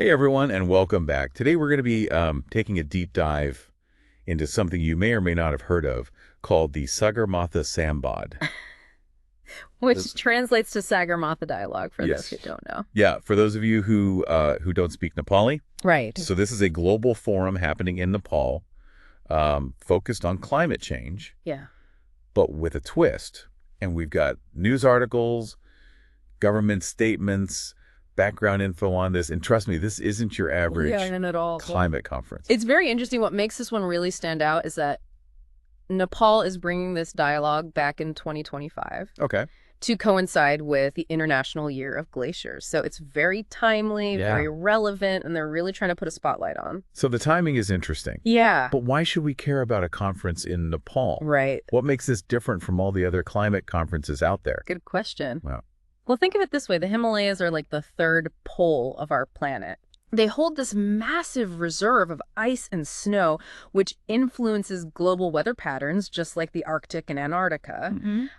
Hey everyone, and welcome back. Today we're going to be taking a deep dive into something you may or may not have heard of called the Sagarmatha Sambod. Which This, translates to Sagarmatha dialogue for those who yes. don't know. Yeah, for those of you who don't speak Nepali. Right. So this is a global forum happening in Nepal, focused on climate change, Yeah. but with a twist. And we've got news articles, government statements, background info on this. And trust me, this isn't your Yeah, average and at all. climate conference. It's very interesting. What makes this one really stand out is that Nepal is bringing this dialogue back in 2025 Okay. to coincide with the International Year of Glaciers. So it's very timely, Yeah. very relevant, and they're really trying to put a spotlight on. So the timing is interesting. Yeah. But why should we care about a conference in Nepal? Right. What makes this different from all the other climate conferences out there? Good question. Well, Well, think of it this way. The Himalayas are like the third pole of our planet. They hold this massive reserve of ice and snow, which influences global weather patterns, just like the Arctic and Antarctica.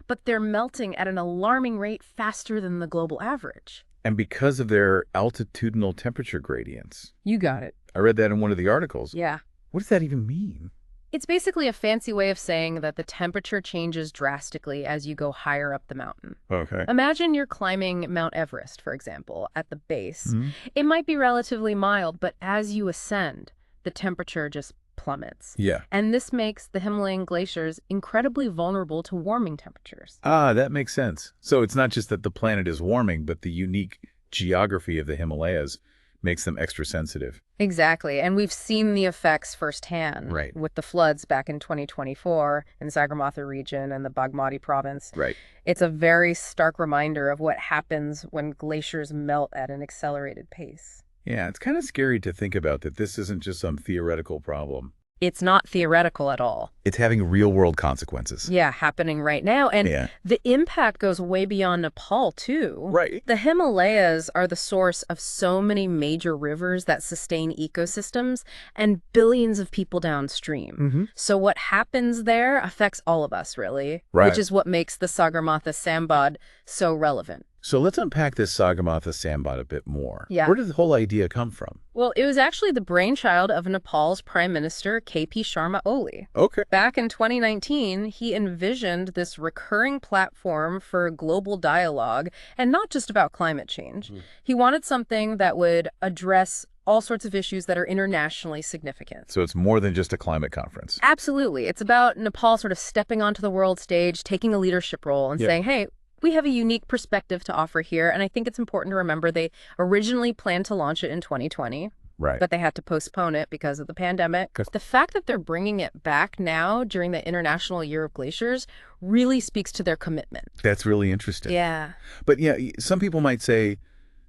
But they're melting at an alarming rate faster than the global average. and because of their altitudinal temperature gradients. You got it. I read that in one of the articles. Yeah. What does that even mean? It's basically a fancy way of saying that the temperature changes drastically as you go higher up the mountain. Okay. Imagine you're climbing Mount Everest, for example, at the base. Mhm. It might be relatively mild, but as you ascend, the temperature just plummets. Yeah. And this makes the Himalayan glaciers incredibly vulnerable to warming temperatures. Ah, that makes sense. So it's not just that the planet is warming, but the unique geography of the Himalayas makes them extra sensitive. Exactly. And we've seen the effects firsthand Right. with the floods back in 2024 in the Sagarmatha region and the Bagmati province. Right. It's a very stark reminder of what happens when glaciers melt at an accelerated pace. Yeah, it's kind of scary to think about that this isn't just some theoretical problem. It's not theoretical at all. It's having real-world consequences. Yeah, happening right now. And Yeah. the impact goes way beyond Nepal, too. Right. The Himalayas are the source of so many major rivers that sustain ecosystems and billions of people downstream. Mm-hmm. So what happens there affects all of us, really, Right. which is what makes the Sagarmatha Sambod so relevant. So let's unpack this Sagarmatha Sambod a bit more. Yeah. Where did the whole idea come from? Well, it was actually the brainchild of Nepal's Prime Minister KP Sharma Oli. Okay. Back in 2019, he envisioned this recurring platform for global dialogue, and not just about climate change. He wanted something that would address all sorts of issues that are internationally significant. So it's more than just a climate conference. Absolutely. It's about Nepal sort of stepping onto the world stage, taking a leadership role, and Yeah. saying, hey, we have a unique perspective to offer here. And I think it's important to remember they originally planned to launch it in 2020. Right. But they had to postpone it because of the pandemic. 'Cause- The fact that they're bringing it back now during the International Year of Glaciers really speaks to their commitment. That's really interesting. Yeah. But yeah, some people might say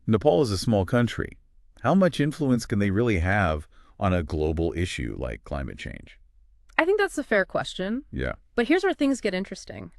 Nepal is a small country. How much influence can they really have on a global issue like climate change? I think that's a fair question. Yeah. But here's where things get interesting.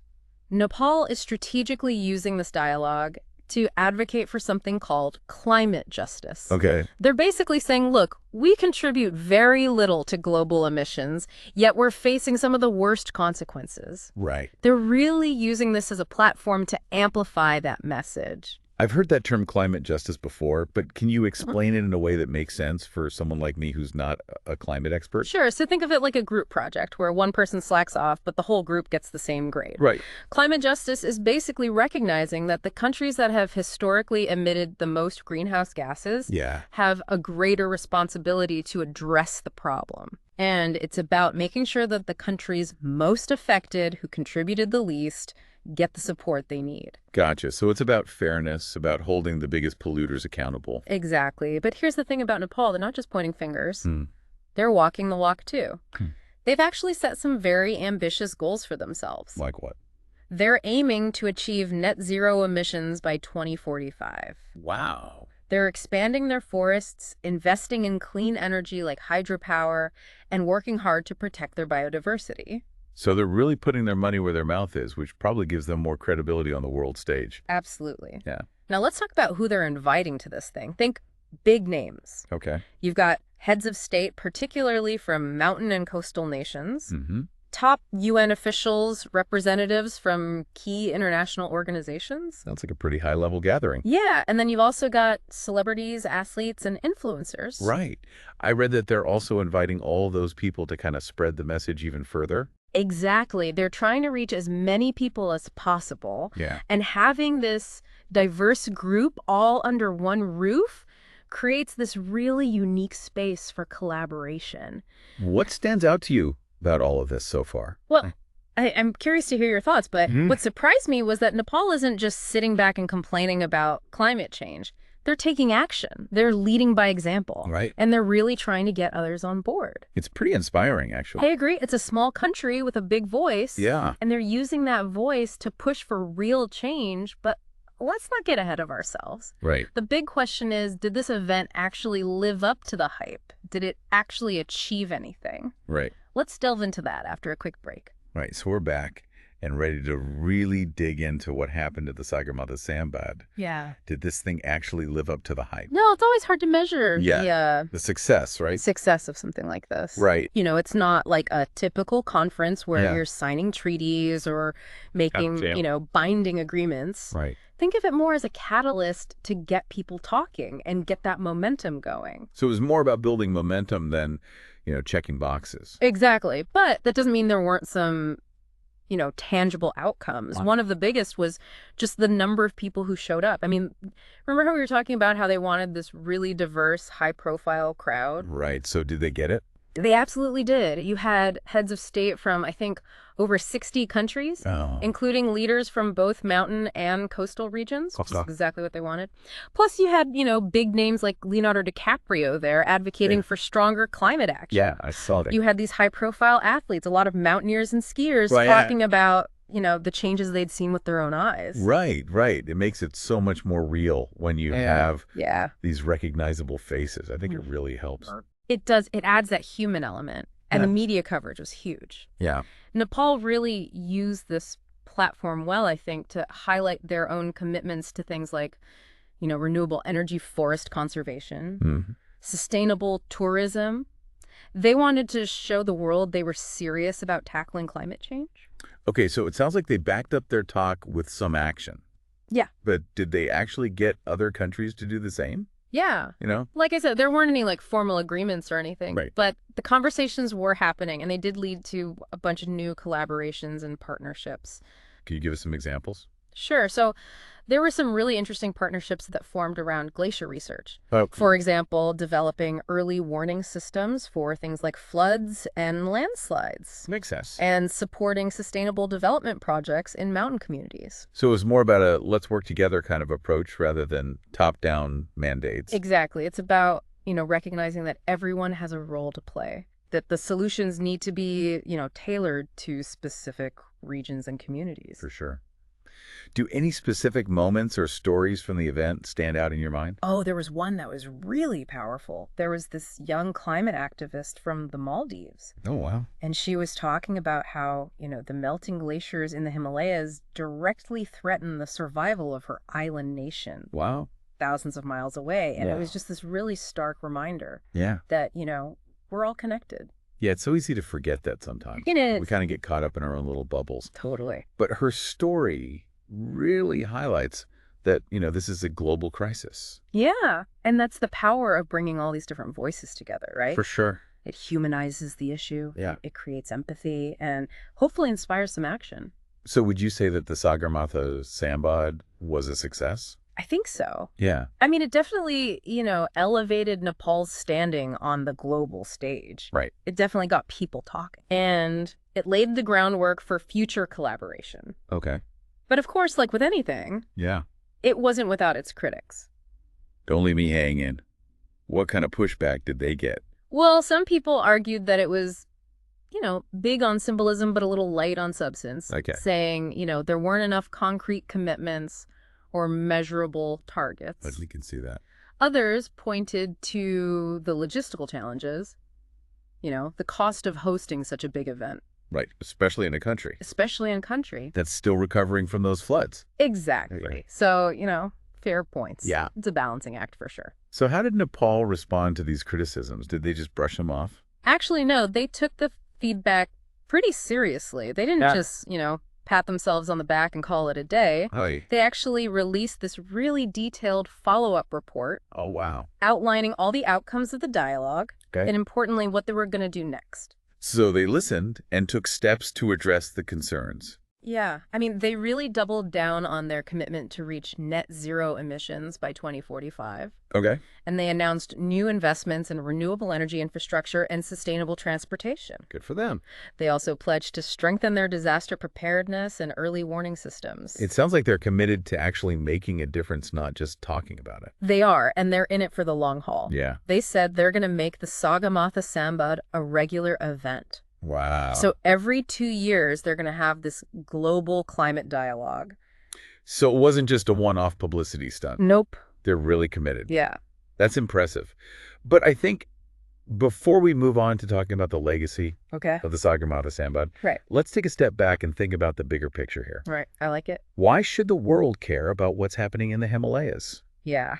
Nepal is strategically using this dialogue to advocate for something called climate justice. Okay. They're basically saying, look, we contribute very little to global emissions, yet we're facing some of the worst consequences. Right. They're really using this as a platform to amplify that message. I've heard that term climate justice before, but can you explain it in a way that makes sense for someone like me who's not a climate expert? Sure, so think of it like a group project where one person slacks off, but the whole group gets the same grade. Right. Climate justice is basically recognizing that the countries that have historically emitted the most greenhouse gases Yeah. have a greater responsibility to address the problem. And it's about making sure that the countries most affected, who contributed the least, get the support they need. Gotcha. So it's about fairness, about holding the biggest polluters accountable. Exactly. But here's the thing about Nepal, they're not just pointing fingers. Hmm. They're walking the walk, too. Hmm. They've actually set some very ambitious goals for themselves. Like what? They're aiming to achieve net zero emissions by 2045. Wow. They're expanding their forests, investing in clean energy like hydropower, and working hard to protect their biodiversity. So they're really putting their money where their mouth is, which probably gives them more credibility on the world stage. Absolutely. Yeah. Now let's talk about who they're inviting to this thing. Think big names. Okay. You've got heads of state, particularly from mountain and coastal nations. Mm-hmm. top UN officials, representatives from key international organizations. Sounds like a pretty high-level gathering. Yeah, and then you've also got celebrities, athletes, and influencers. Right. I read that they're also inviting all those people to kind of spread the message even further. Exactly. They're trying to reach as many people as possible. Yeah. And having this diverse group all under one roof creates this really unique space for collaboration. What stands out to you about all of this so far? Well, I'm curious to hear your thoughts, but Mhm. what surprised me was that Nepal isn't just sitting back and complaining about climate change. They're taking action. They're leading by example. Right. And they're really trying to get others on board. It's pretty inspiring, I actually. agree. It's a small country with a big voice. Yeah. And they're using that voice to push for real change, but let's not get ahead of ourselves. Right. The big question is, did this event actually live up to the hype? Did it actually achieve anything? Right. Let's delve into that after a quick break. Right. So we're back and ready to really dig into what happened at the Sagarmatha sandbad. Yeah. Did this thing actually live up to the hype? No, it's always hard to measure The success, the right? success of something like this. Right. You know, it's not like a typical conference where Yeah. you're signing treaties or making, Gotcha. binding agreements. Right. Think of it more as a catalyst to get people talking and get that momentum going. So it was more about building momentum than, checking boxes. Exactly. But that doesn't mean there weren't some, tangible outcomes. Wow. One of the biggest was just the number of people who showed up. I mean, remember how we were talking about how they wanted this really diverse, high-profile crowd? Right. So did they get it? They absolutely did. You had heads of state from, I think, over 60 countries, Oh. including leaders from both mountain and coastal regions, which is Coastal. exactly what they wanted. Plus, you had, big names like Leonardo DiCaprio there advocating Yeah. for stronger climate action. Yeah, I saw that. You had these high-profile athletes, a lot of mountaineers and skiers Right, yeah. talking about, the changes they'd seen with their own eyes. Right, right. It makes it so much more real when you have Yeah. these recognizable faces. I think it really helps. It does. It adds that human element. And the Yeah. media coverage was huge. Yeah. Nepal really used this platform well, I think, to highlight their own commitments to things like, renewable energy, forest conservation, Mhm. sustainable tourism. They wanted to show the world they were serious about tackling climate change. Okay, so it sounds like they backed up their talk with some action. Yeah. But did they actually get other countries to do the same? Yeah. Like I said, there weren't any formal agreements or anything, Right. but the conversations were happening and they did lead to a bunch of new collaborations and partnerships. Can you give us some examples? Sure. So there were some really interesting partnerships that formed around glacier research. Oh, For example, developing early warning systems for things like floods and landslides, makes sense. and supporting sustainable development projects in mountain communities. So it was more about a let's work together kind of approach rather than top-down mandates. Exactly. It's about, recognizing that everyone has a role to play, that the solutions need to be, tailored to specific regions and communities. For sure. Do any specific moments or stories from the event stand out in your mind? Oh, there was one that was really powerful. There was this young climate activist from the Maldives, Oh, wow. and she was talking about how, the melting glaciers in the Himalayas directly threaten the survival of her island nation Wow. thousands of miles away. And Yeah. it was just this really stark reminder Yeah. that, we're all connected. Yeah, it's so easy to forget that sometimes. It is. We kind of get caught up in our own little bubbles. Totally. But her story really highlights that, this is a global crisis. Yeah. And that's the power of bringing all these different voices together, right? For sure. It humanizes the issue. Yeah. It creates empathy and hopefully inspires some action. So would you say that the Sagarmatha sandbad was a success? I think so. Yeah. I mean, it definitely, elevated Nepal's standing on the global stage. Right. It definitely got people talking. And it laid the groundwork for future collaboration. Okay. But of course, like with anything, Yeah. it wasn't without its critics. Don't leave me hanging. What kind of pushback did they get? Well, some people argued that it was, big on symbolism, but a little light on substance. Okay. Saying, there weren't enough concrete commitments or measurable targets. We can see that. Others pointed to the logistical challenges, the cost of hosting such a big event, Right. Especially in a country especially in country. that's still recovering from those floods. Exactly. Okay. So, fair points. Yeah. It's a balancing act for sure. So how did Nepal respond to these criticisms? Did they just brush them off? Actually, no, they took the feedback pretty seriously. They didn't Yeah. just, pat themselves on the back and call it a day. Oy. They actually released this really detailed follow-up report Oh, wow. outlining all the outcomes of the dialogue Okay. and, importantly, what they were going to do next. So they listened and took steps to address the concerns. Yeah, I mean, they really doubled down on their commitment to reach net zero emissions by 2045. Okay. And they announced new investments in renewable energy infrastructure and sustainable transportation. Good for them. They also pledged to strengthen their disaster preparedness and early warning systems. It sounds like they're committed to actually making a difference, not just talking about it. They are, and they're in it for the long haul. Yeah. They said they're going to make the Sagarmatha Sambad a regular event. Wow. So every 2 years, they're going to have this global climate dialogue. So it wasn't just a one-off publicity stunt. Nope. They're really committed. Yeah. That's impressive. But I think before we move on to talking about the legacy Okay. of the Sagarmatha Sambad, Right. let's take a step back and think about the bigger picture here. Right. I like it. Why should the world care about what's happening in the Himalayas? Yeah.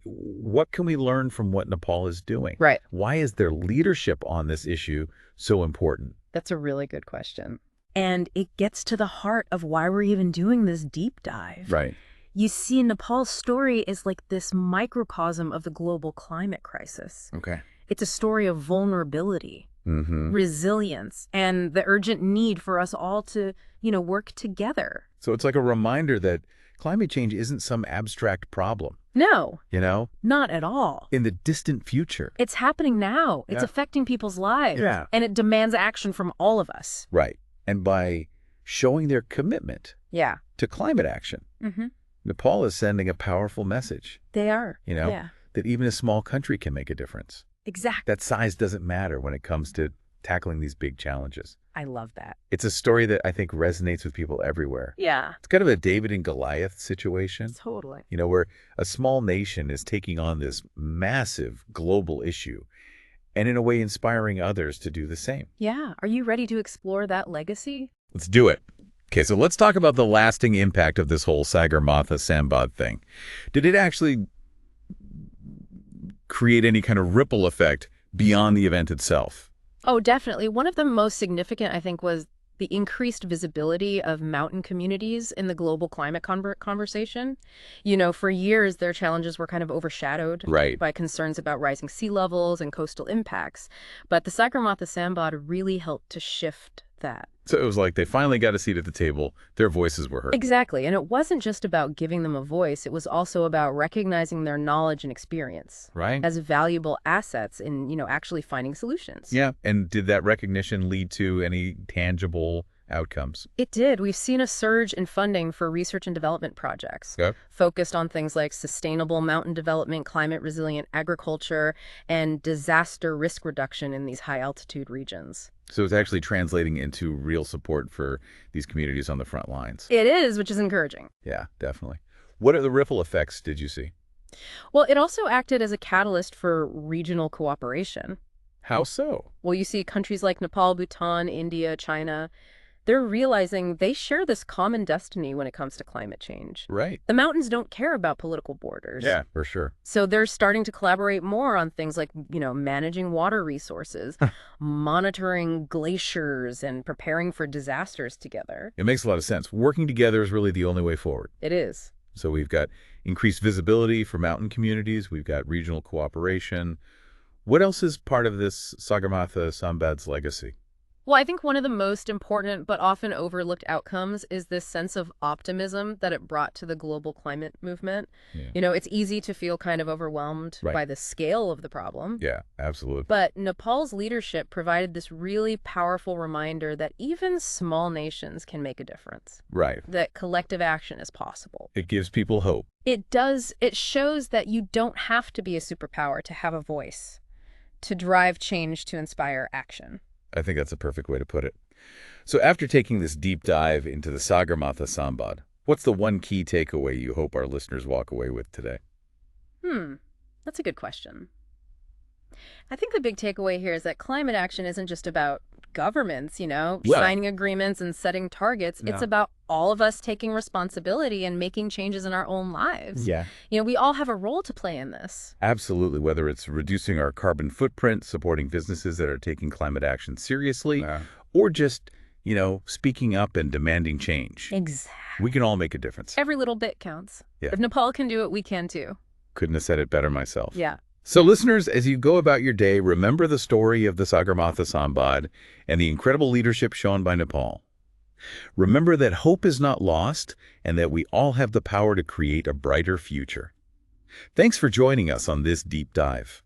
What can we learn from what Nepal is doing? Right. Why is their leadership on this issue so important? That's a really good question. And it gets to the heart of why we're even doing this deep dive. Right. You see, Nepal's story is like this microcosm of the global climate crisis. Okay. It's a story of vulnerability, Mm-hmm. resilience, and the urgent need for us all to, work together. So it's like a reminder that climate change isn't some abstract problem, No, you know, not at all. in the distant future. It's happening now. It's Yeah. affecting people's lives. Yeah. And it demands action from all of us. Right. And by showing their commitment Yeah. to climate action, Mm-hmm. Nepal is sending a powerful message, They are. you know, Yeah. that even a small country can make a difference. Exactly. That size doesn't matter when it comes to tackling these big challenges. I love that. It's a story that I think resonates with people everywhere. Yeah. It's kind of a David and Goliath situation, Totally. where a small nation is taking on this massive global issue and in a way inspiring others to do the same. Yeah. Are you ready to explore that legacy? Let's do it. Okay, so let's talk about the lasting impact of this whole Sagarmatha Sambad thing. Did it actually create any kind of ripple effect beyond the event itself? Oh, definitely. One of the most significant, I think, was the increased visibility of mountain communities in the global climate conversation. For years, their challenges were kind of overshadowed Right. by concerns about rising sea levels and coastal impacts. But the Sagarmatha Sambad really helped to shift that. So it was like they finally got a seat at the table. Their voices were heard. Exactly. And it wasn't just about giving them a voice. It was also about recognizing their knowledge and experience Right? as valuable assets in, actually finding solutions. Yeah. And did that recognition lead to any tangible outcomes? It did. We've seen a surge in funding for research and development projects Okay. focused on things like sustainable mountain development, climate resilient agriculture, and disaster risk reduction in these high altitude regions. So it's actually translating into real support for these communities on the front lines. It is, which is encouraging. Yeah, definitely. What are the ripple effects did you see? Well, it also acted as a catalyst for regional cooperation. How so? Well, you see countries like Nepal, Bhutan, India, China, they're realizing they share this common destiny when it comes to climate change. Right. The mountains don't care about political borders. Yeah, for sure. So they're starting to collaborate more on things like, managing water resources, monitoring glaciers, and preparing for disasters together. It makes a lot of sense. Working together is really the only way forward. It is. So we've got increased visibility for mountain communities. We've got regional cooperation. What else is part of this Sagarmatha Sambad's legacy? Well, I think one of the most important but often overlooked outcomes is this sense of optimism that it brought to the global climate movement. Yeah. It's easy to feel kind of overwhelmed Right. by the scale of the problem. Yeah, absolutely. But Nepal's leadership provided this really powerful reminder that even small nations can make a difference, Right. that collective action is possible. It gives people hope. It does. It shows that you don't have to be a superpower to have a voice, to drive change, to inspire action. I think that's a perfect way to put it. So after taking this deep dive into the Sagarmatha Sambad, what's the one key takeaway you hope our listeners walk away with today? That's a good question. I think the big takeaway here is that climate action isn't just about governments, Well- signing agreements and setting targets. It's No. about all of us taking responsibility and making changes in our own lives. Yeah. We all have a role to play in this. Absolutely, whether it's reducing our carbon footprint, supporting businesses that are taking climate action seriously, or just, speaking up and demanding change. Exactly. We can all make a difference. Every little bit counts. Yeah. If Nepal can do it, we can too. Couldn't have said it better myself. Yeah. So listeners, as you go about your day, remember the story of the Sagarmatha Sambad and the incredible leadership shown by Nepal. Remember that hope is not lost and that we all have the power to create a brighter future. Thanks for joining us on this deep dive.